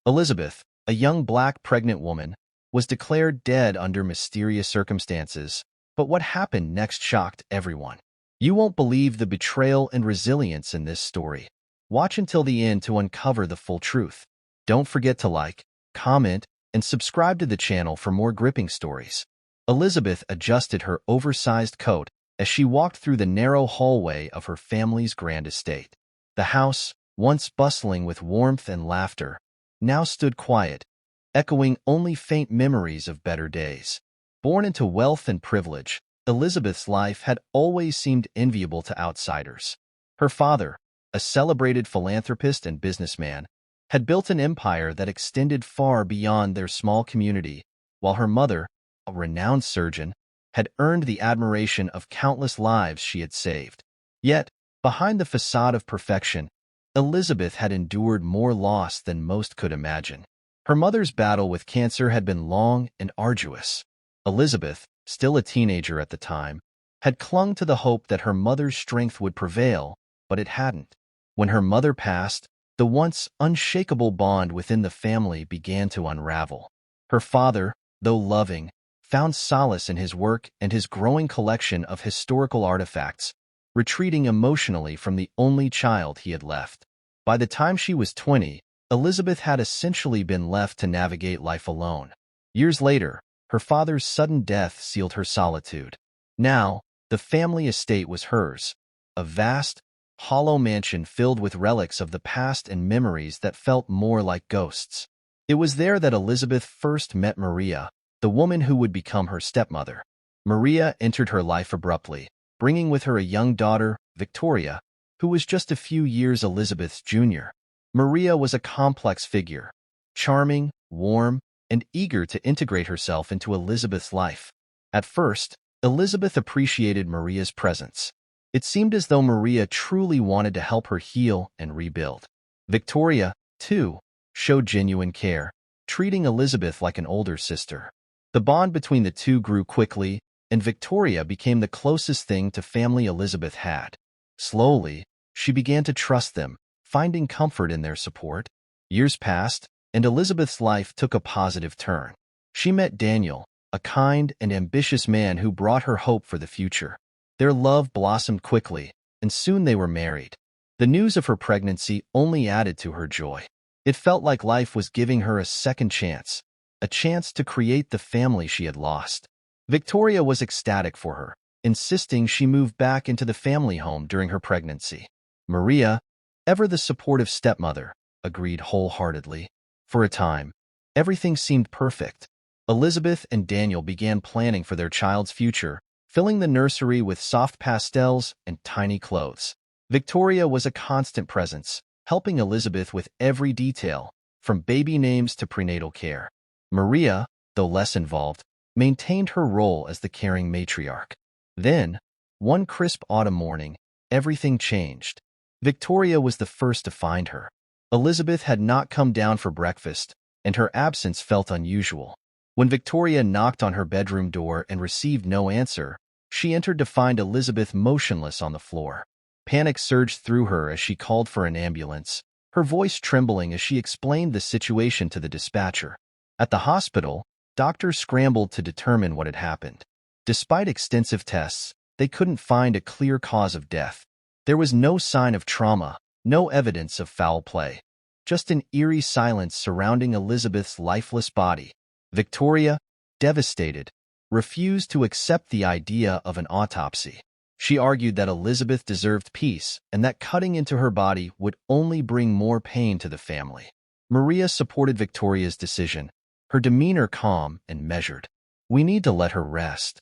Elizabeth, a young black pregnant woman, was declared dead under mysterious circumstances, but what happened next shocked everyone. You won't believe the betrayal and resilience in this story. Watch until the end to uncover the full truth. Don't forget to like, comment, and subscribe to the channel for more gripping stories. Elizabeth adjusted her oversized coat as she walked through the narrow hallway of her family's grand estate. The house, once bustling with warmth and laughter, now stood quiet, echoing only faint memories of better days. Born into wealth and privilege, Elizabeth's life had always seemed enviable to outsiders. Her father, a celebrated philanthropist and businessman, had built an empire that extended far beyond their small community, while her mother, a renowned surgeon, had earned the admiration of countless lives she had saved. Yet, behind the facade of perfection, Elizabeth had endured more loss than most could imagine. Her mother's battle with cancer had been long and arduous. Elizabeth, still a teenager at the time, had clung to the hope that her mother's strength would prevail, but it hadn't. When her mother passed, the once unshakable bond within the family began to unravel. Her father, though loving, found solace in his work and his growing collection of historical artifacts, retreating emotionally from the only child he had left. By the time she was 20, Elizabeth had essentially been left to navigate life alone. Years later, her father's sudden death sealed her solitude. Now, the family estate was hers, a vast, hollow mansion filled with relics of the past and memories that felt more like ghosts. It was there that Elizabeth first met Maria, the woman who would become her stepmother. Maria entered her life abruptly, bringing with her a young daughter, Victoria, who was just a few years Elizabeth's junior. Maria was a complex figure, charming, warm, and eager to integrate herself into Elizabeth's life. At first, Elizabeth appreciated Maria's presence. It seemed as though Maria truly wanted to help her heal and rebuild. Victoria, too, showed genuine care, treating Elizabeth like an older sister. The bond between the two grew quickly, and Victoria became the closest thing to family Elizabeth had. Slowly, she began to trust them, finding comfort in their support. Years passed, and Elizabeth's life took a positive turn. She met Daniel, a kind and ambitious man who brought her hope for the future. Their love blossomed quickly, and soon they were married. The news of her pregnancy only added to her joy. It felt like life was giving her a second chance, a chance to create the family she had lost. Victoria was ecstatic for her, insisting she move back into the family home during her pregnancy. Maria, ever the supportive stepmother, agreed wholeheartedly. For a time, everything seemed perfect. Elizabeth and Daniel began planning for their child's future, filling the nursery with soft pastels and tiny clothes. Victoria was a constant presence, helping Elizabeth with every detail, from baby names to prenatal care. Maria, though less involved, maintained her role as the caring matriarch. Then, one crisp autumn morning, everything changed. Victoria was the first to find her. Elizabeth had not come down for breakfast, and her absence felt unusual. When Victoria knocked on her bedroom door and received no answer, she entered to find Elizabeth motionless on the floor. Panic surged through her as she called for an ambulance, her voice trembling as she explained the situation to the dispatcher. At the hospital, doctors scrambled to determine what had happened. Despite extensive tests, they couldn't find a clear cause of death. There was no sign of trauma, no evidence of foul play, just an eerie silence surrounding Elizabeth's lifeless body. Victoria, devastated, refused to accept the idea of an autopsy. She argued that Elizabeth deserved peace and that cutting into her body would only bring more pain to the family. Maria supported Victoria's decision, her demeanor calm and measured. "We need to let her rest,"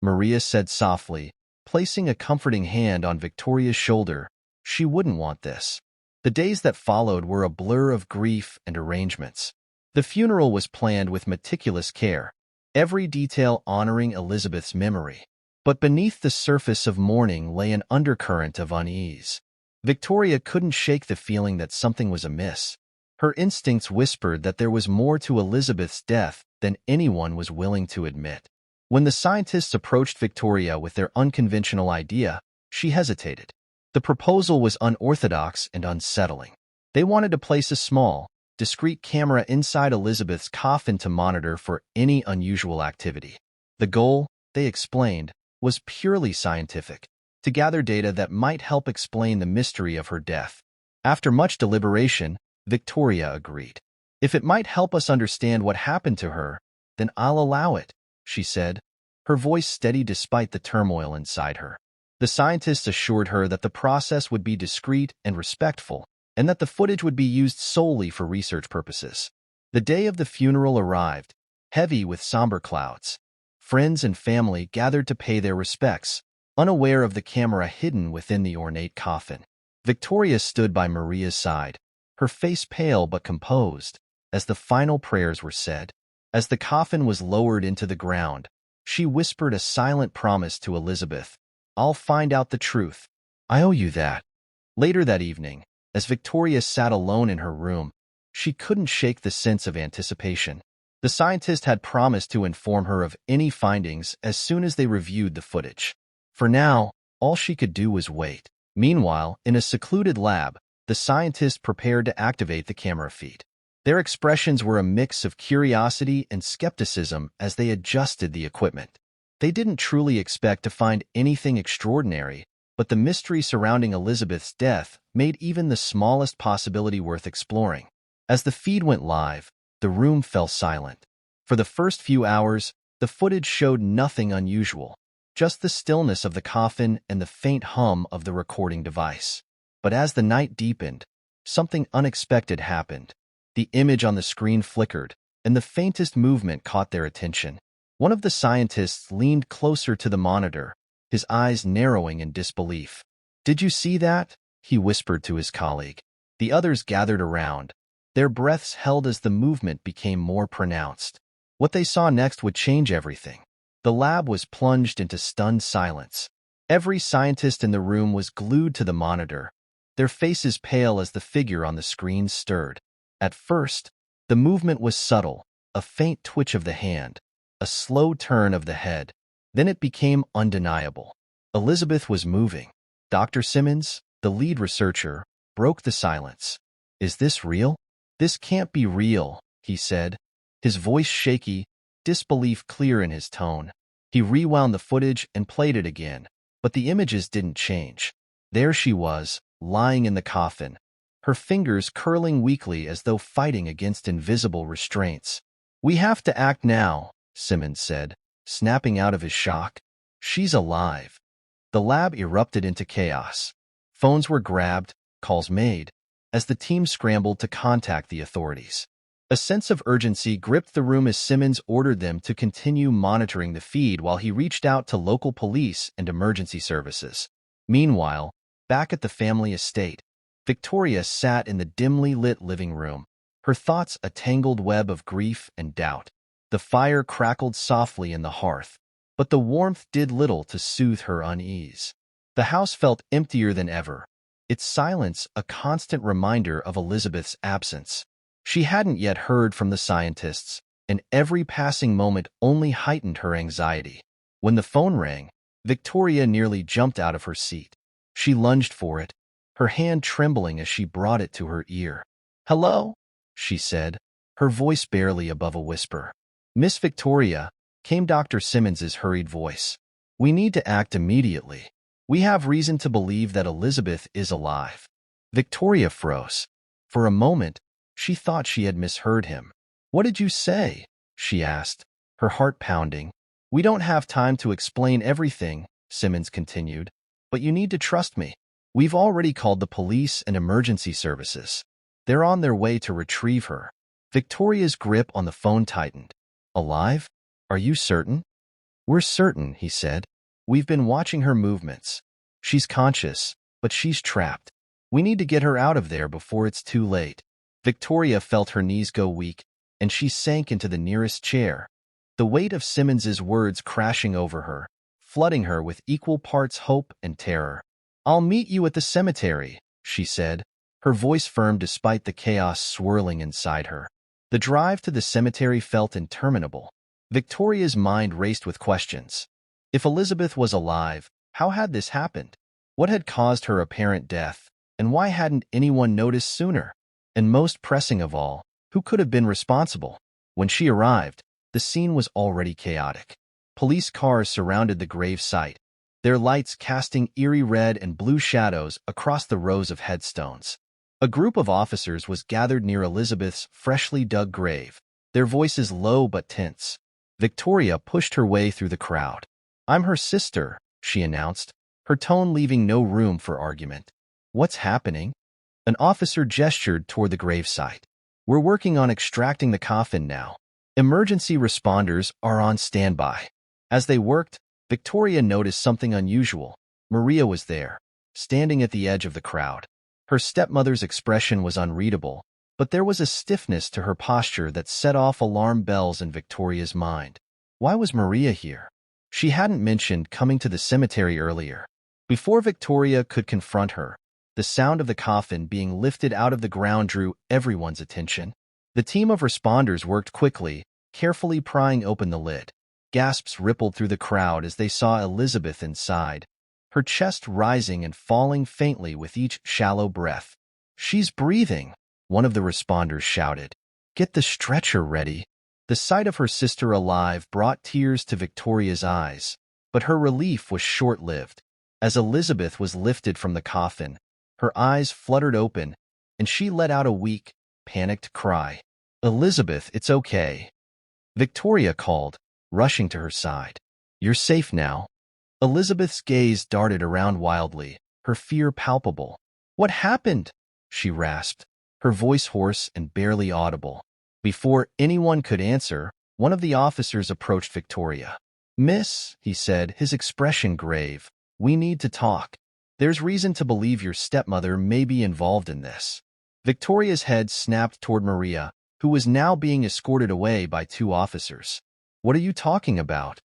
Maria said softly, placing a comforting hand on Victoria's shoulder. She wouldn't want this. The days that followed were a blur of grief and arrangements. The funeral was planned with meticulous care, every detail honoring Elizabeth's memory. But beneath the surface of mourning lay an undercurrent of unease. Victoria couldn't shake the feeling that something was amiss. Her instincts whispered that there was more to Elizabeth's death than anyone was willing to admit. When the scientists approached Victoria with their unconventional idea, she hesitated. The proposal was unorthodox and unsettling. They wanted to place a small, discreet camera inside Elizabeth's coffin to monitor for any unusual activity. The goal, they explained, was purely scientific, to gather data that might help explain the mystery of her death. After much deliberation, Victoria agreed. If it might help us understand what happened to her, then I'll allow it, she said, her voice steady despite the turmoil inside her. The scientists assured her that the process would be discreet and respectful, and that the footage would be used solely for research purposes. The day of the funeral arrived, heavy with somber clouds. Friends and family gathered to pay their respects, unaware of the camera hidden within the ornate coffin. Victoria stood by Maria's side, her face pale but composed, as the final prayers were said. As the coffin was lowered into the ground, she whispered a silent promise to Elizabeth. I'll find out the truth. I owe you that. Later that evening, as Victoria sat alone in her room, she couldn't shake the sense of anticipation. The scientist had promised to inform her of any findings as soon as they reviewed the footage. For now, all she could do was wait. Meanwhile, in a secluded lab, the scientists prepared to activate the camera feed. Their expressions were a mix of curiosity and skepticism as they adjusted the equipment. They didn't truly expect to find anything extraordinary, but the mystery surrounding Elizabeth's death made even the smallest possibility worth exploring. As the feed went live, the room fell silent. For the first few hours, the footage showed nothing unusual, just the stillness of the coffin and the faint hum of the recording device. But as the night deepened, something unexpected happened. The image on the screen flickered, and the faintest movement caught their attention. One of the scientists leaned closer to the monitor, his eyes narrowing in disbelief. "Did you see that?" he whispered to his colleague. The others gathered around, their breaths held as the movement became more pronounced. What they saw next would change everything. The lab was plunged into stunned silence. Every scientist in the room was glued to the monitor, their faces pale as the figure on the screen stirred. At first, the movement was subtle, a faint twitch of the hand, a slow turn of the head. Then it became undeniable. Elizabeth was moving. Dr. Simmons, the lead researcher, broke the silence. "Is this real?" "This can't be real," he said, his voice shaky, disbelief clear in his tone. He rewound the footage and played it again, but the images didn't change. There she was, lying in the coffin, her fingers curling weakly as though fighting against invisible restraints. "We have to act now," Simmons said, snapping out of his shock. "She's alive." The lab erupted into chaos. Phones were grabbed, calls made, as the team scrambled to contact the authorities. A sense of urgency gripped the room as Simmons ordered them to continue monitoring the feed while he reached out to local police and emergency services. Meanwhile, back at the family estate, Victoria sat in the dimly lit living room, her thoughts a tangled web of grief and doubt. The fire crackled softly in the hearth, but the warmth did little to soothe her unease. The house felt emptier than ever, its silence a constant reminder of Elizabeth's absence. She hadn't yet heard from the scientists, and every passing moment only heightened her anxiety. When the phone rang, Victoria nearly jumped out of her seat. She lunged for it, her hand trembling as she brought it to her ear. "Hello?" she said, her voice barely above a whisper. "Miss Victoria," came Dr. Simmons's hurried voice. "We need to act immediately. We have reason to believe that Elizabeth is alive." Victoria froze. For a moment, she thought she had misheard him. "What did you say?" she asked, her heart pounding. "We don't have time to explain everything," Simmons continued, "but you need to trust me. We've already called the police and emergency services. They're on their way to retrieve her." Victoria's grip on the phone tightened. "Alive? Are you certain?" "We're certain," he said. "We've been watching her movements. She's conscious, but she's trapped. We need to get her out of there before it's too late." Victoria felt her knees go weak, and she sank into the nearest chair, the weight of Simmons's words crashing over her, flooding her with equal parts hope and terror. "I'll meet you at the cemetery," she said, her voice firm despite the chaos swirling inside her. The drive to the cemetery felt interminable. Victoria's mind raced with questions. If Elizabeth was alive, how had this happened? What had caused her apparent death, and why hadn't anyone noticed sooner? And most pressing of all, Who could have been responsible? When she arrived, the scene was already chaotic. Police cars surrounded the grave site, their lights casting eerie red and blue shadows across the rows of headstones. A group of officers was gathered near Elizabeth's freshly dug grave, their voices low but tense. Victoria pushed her way through the crowd. "I'm her sister," she announced, her tone leaving no room for argument. "What's happening?" An officer gestured toward the gravesite. "We're working on extracting the coffin now. Emergency responders are on standby." As they worked, Victoria noticed something unusual. Maria was there, standing at the edge of the crowd. Her stepmother's expression was unreadable, but there was a stiffness to her posture that set off alarm bells in Victoria's mind. Why was Maria here? She hadn't mentioned coming to the cemetery earlier. Before Victoria could confront her, the sound of the coffin being lifted out of the ground drew everyone's attention. The team of responders worked quickly, carefully prying open the lid. Gasps rippled through the crowd as they saw Elizabeth inside, her chest rising and falling faintly with each shallow breath. "She's breathing," one of the responders shouted. "Get the stretcher ready." The sight of her sister alive brought tears to Victoria's eyes, but her relief was short-lived. As Elizabeth was lifted from the coffin, her eyes fluttered open, and she let out a weak, panicked cry. "Elizabeth, it's okay," Victoria called, rushing to her side. "You're safe now." Elizabeth's gaze darted around wildly, her fear palpable. "What happened?" she rasped, her voice hoarse and barely audible. Before anyone could answer, one of the officers approached Victoria. "Miss," he said, his expression grave, "we need to talk. There's reason to believe your stepmother may be involved in this." Victoria's head snapped toward Maria, who was now being escorted away by two officers. "What are you talking about?"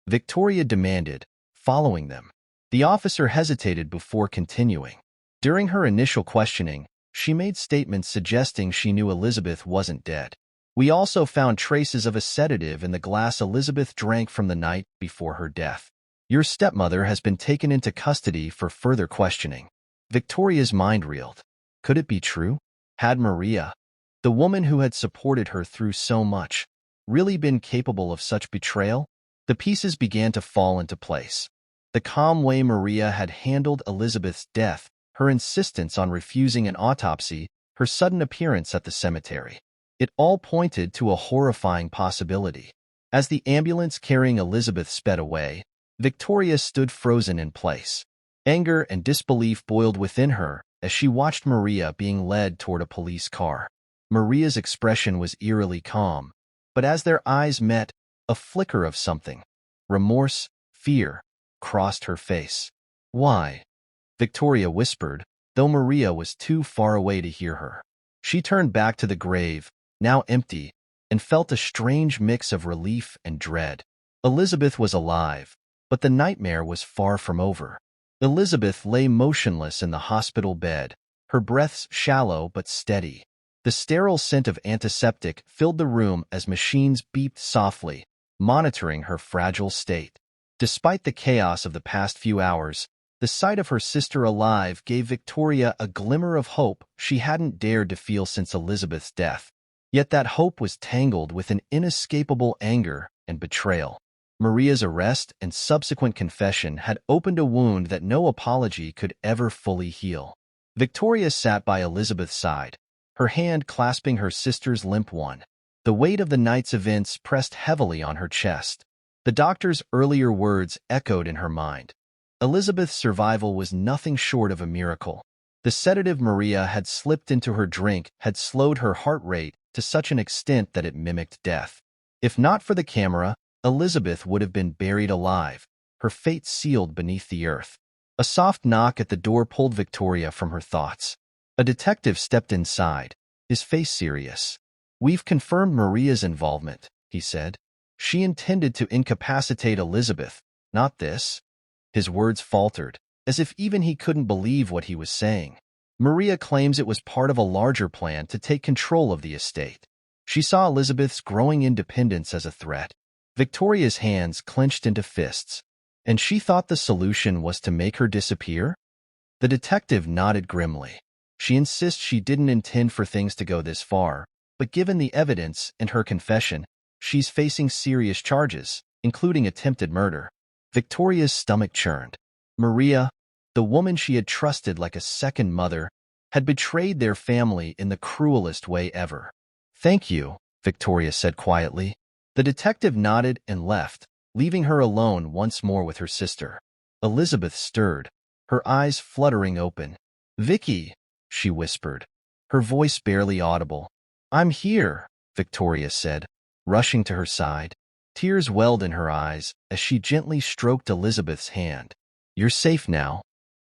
Victoria demanded, following them. The officer hesitated before continuing. During her initial questioning, she made statements suggesting she knew Elizabeth wasn't dead. "We also found traces of a sedative in the glass Elizabeth drank from the night before her death. Your stepmother has been taken into custody for further questioning." Victoria's mind reeled. Could it be true? Had Maria, the woman who had supported her through so much, really been capable of such betrayal? The pieces began to fall into place. The calm way Maria had handled Elizabeth's death, her insistence on refusing an autopsy, her sudden appearance at the cemetery. It all pointed to a horrifying possibility. As the ambulance carrying Elizabeth sped away, Victoria stood frozen in place. Anger and disbelief boiled within her as she watched Maria being led toward a police car. Maria's expression was eerily calm, but as their eyes met, a flicker of something, remorse, fear, crossed her face. "Why?" Victoria whispered, though Maria was too far away to hear her. She turned back to the grave, now empty, and felt a strange mix of relief and dread. Elizabeth was alive, but the nightmare was far from over. Elizabeth lay motionless in the hospital bed, her breaths shallow but steady. The sterile scent of antiseptic filled the room as machines beeped softly, monitoring her fragile state. Despite the chaos of the past few hours, the sight of her sister alive gave Victoria a glimmer of hope she hadn't dared to feel since Elizabeth's death. Yet that hope was tangled with an inescapable anger and betrayal. Maria's arrest and subsequent confession had opened a wound that no apology could ever fully heal. Victoria sat by Elizabeth's side, her hand clasping her sister's limp one. The weight of the night's events pressed heavily on her chest. The doctor's earlier words echoed in her mind. Elizabeth's survival was nothing short of a miracle. The sedative Maria had slipped into her drink had slowed her heart rate to such an extent that it mimicked death. If not for the camera, Elizabeth would have been buried alive, her fate sealed beneath the earth. A soft knock at the door pulled Victoria from her thoughts. A detective stepped inside, his face serious. "We've confirmed Maria's involvement," he said. "She intended to incapacitate Elizabeth, not this." His words faltered, as if even he couldn't believe what he was saying. "Maria claims it was part of a larger plan to take control of the estate. She saw Elizabeth's growing independence as a threat." Victoria's hands clenched into fists. "And she thought the solution was to make her disappear?" The detective nodded grimly. "She insists she didn't intend for things to go this far, but given the evidence and her confession, she's facing serious charges, including attempted murder. Victoria's stomach churned. Maria, the woman she had trusted like a second mother, had betrayed their family in the cruelest way ever. "Thank you," Victoria said quietly. The detective nodded and left, leaving her alone once more with her sister. Elizabeth stirred, her eyes fluttering open. "Vicky," she whispered, her voice barely audible. "I'm here," Victoria said, rushing to her side. Tears welled in her eyes as she gently stroked Elizabeth's hand. "You're safe now."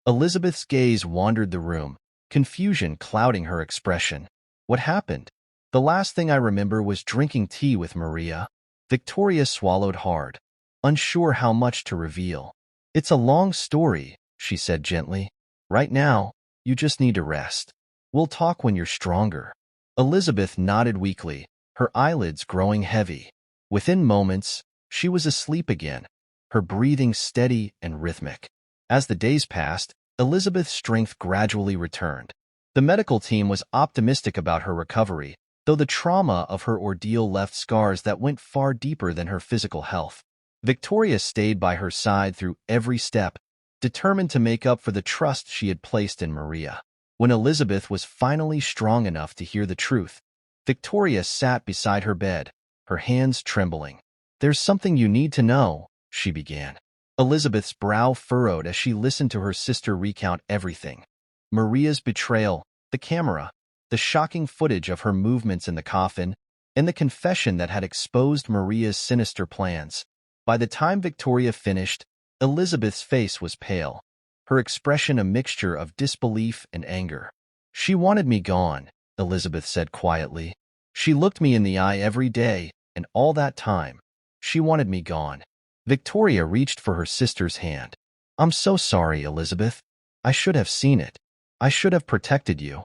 Elizabeth's gaze wandered the room, confusion clouding her expression. "What happened?" "The last thing I remember was drinking tea with Maria." Victoria swallowed hard, unsure how much to reveal. "It's a long story," she said gently. "Right now, you just need to rest. We'll talk when you're stronger." Elizabeth nodded weakly, her eyelids growing heavy. Within moments, she was asleep again, her breathing steady and rhythmic. As the days passed, Elizabeth's strength gradually returned. The medical team was optimistic about her recovery, though the trauma of her ordeal left scars that went far deeper than her physical health. Victoria stayed by her side through every step, determined to make up for the trust she had placed in Maria. When Elizabeth was finally strong enough to hear the truth, Victoria sat beside her bed, her hands trembling. "There's something you need to know," she began. Elizabeth's brow furrowed as she listened to her sister recount everything. Maria's betrayal, the camera, the shocking footage of her movements in the coffin, and the confession that had exposed Maria's sinister plans. By the time Victoria finished, Elizabeth's face was pale, her expression a mixture of disbelief and anger. "She wanted me gone," Elizabeth said quietly. "She looked me in the eye every day, and all that time, she wanted me gone." Victoria reached for her sister's hand. "I'm so sorry, Elizabeth. I should have seen it. I should have protected you."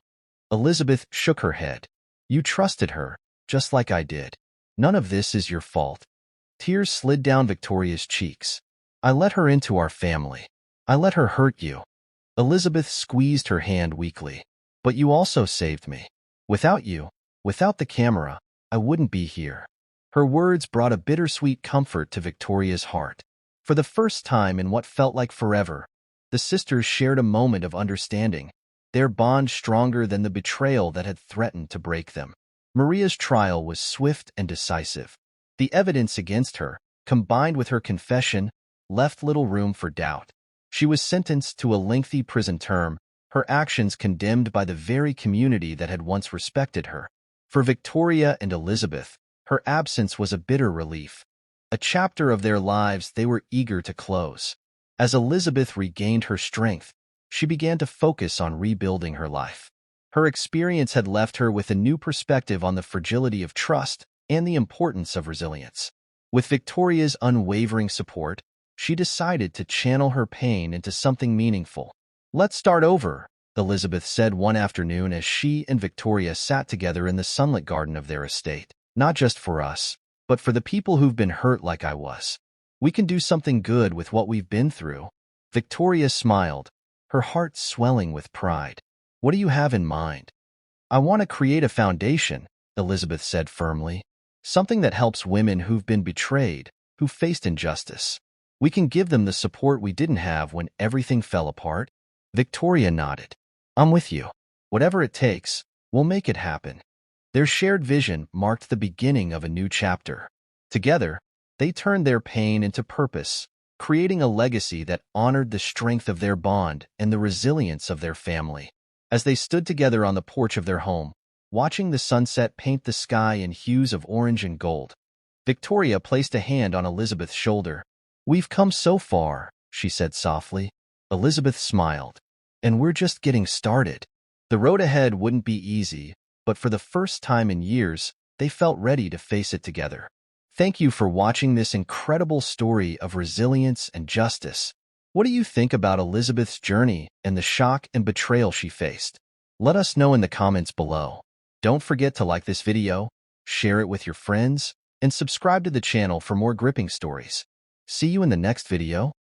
Elizabeth shook her head. "You trusted her, just like I did. None of this is your fault." Tears slid down Victoria's cheeks. "I let her into our family. I let her hurt you." Elizabeth squeezed her hand weakly. "But you also saved me. Without you, without the camera, I wouldn't be here." Her words brought a bittersweet comfort to Victoria's heart. For the first time in what felt like forever, the sisters shared a moment of understanding, their bond stronger than the betrayal that had threatened to break them. Maria's trial was swift and decisive. The evidence against her, combined with her confession, left little room for doubt. She was sentenced to a lengthy prison term, her actions condemned by the very community that had once respected her. For Victoria and Elizabeth, her absence was a bitter relief, a chapter of their lives they were eager to close. As Elizabeth regained her strength, she began to focus on rebuilding her life. Her experience had left her with a new perspective on the fragility of trust and the importance of resilience. With Victoria's unwavering support, she decided to channel her pain into something meaningful. "Let's start over," Elizabeth said one afternoon as she and Victoria sat together in the sunlit garden of their estate. "Not just for us, but for the people who've been hurt like I was. We can do something good with what we've been through." Victoria smiled, her heart swelling with pride. "What do you have in mind?" "I want to create a foundation," Elizabeth said firmly. "Something that helps women who've been betrayed, who faced injustice. We can give them the support we didn't have when everything fell apart." Victoria nodded. "I'm with you. Whatever it takes, we'll make it happen." Their shared vision marked the beginning of a new chapter. Together, they turned their pain into purpose, creating a legacy that honored the strength of their bond and the resilience of their family. As they stood together on the porch of their home, watching the sunset paint the sky in hues of orange and gold, Victoria placed a hand on Elizabeth's shoulder. "We've come so far," she said softly. Elizabeth smiled. "And we're just getting started." The road ahead wouldn't be easy, but for the first time in years, they felt ready to face it together. Thank you for watching this incredible story of resilience and justice. What do you think about Elizabeth's journey and the shock and betrayal she faced? Let us know in the comments below. Don't forget to like this video, share it with your friends, and subscribe to the channel for more gripping stories. See you in the next video.